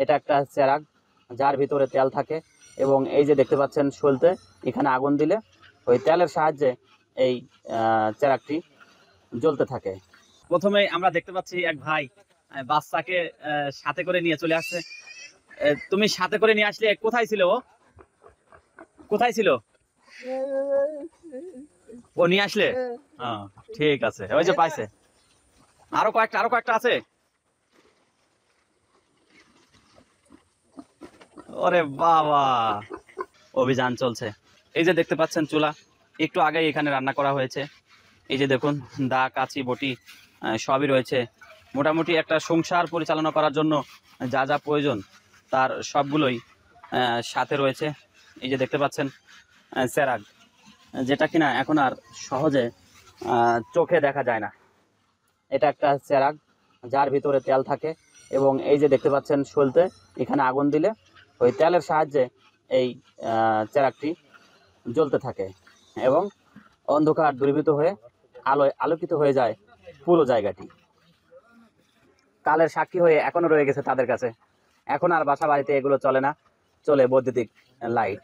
এটা একটা চেরাগ, যার ভিতরে তেল থাকে এবং এই যে দেখতে পাচ্ছেন সলতে, এখানে আগুন দিলে ওই তেলের সাহায্যে এই চেরাগটি জ্বলতে থাকে। প্রথমে আমরা দেখতে পাচ্ছি এক ভাই বাচ্চাকে সাথে করে নিয়ে চলে আসছে। তুমি সাথে করে নিয়ে আসলে কোথায় ছিল ও? কোথায় ছিল ও? নিয়ে আসলে ঠিক আছে, ওই যে পাইছে। আরো কয়েকটা আছে। ওরে বাবা, অভিযান চলছে। এই যে দেখতে পাচ্ছেন চুলা, একটু আগে এখানে রান্না করা হয়েছে। এই যে দেখুন দা, কাঁচি, বটি সবই রয়েছে। মোটামুটি একটা সংসার পরিচালনা করার জন্য যা যা প্রয়োজন তার সবগুলোই সাথে রয়েছে। এই যে দেখতে পাচ্ছেন চেরাগ, যেটা কিনা এখন আর সহজে চোখে দেখা যায় না। এটা একটা চেরাগ, যার ভিতরে তেল থাকে এবং এই যে দেখতে পাচ্ছেন সলতে, এখানে আগুন দিলে ওই তেলের সাহায্যে এই চেরাগটি জ্বলতে থাকে এবং অন্ধকার দূরীভূত হয়ে আলোয় আলোকিত হয়ে যায় পুরো জায়গাটি। কালের সাক্ষী হয়ে এখনো রয়ে গেছে তাদের কাছে। এখন আর বাসা বাড়িতে এগুলো চলে না, চলে বৈদ্যুতিক লাইট।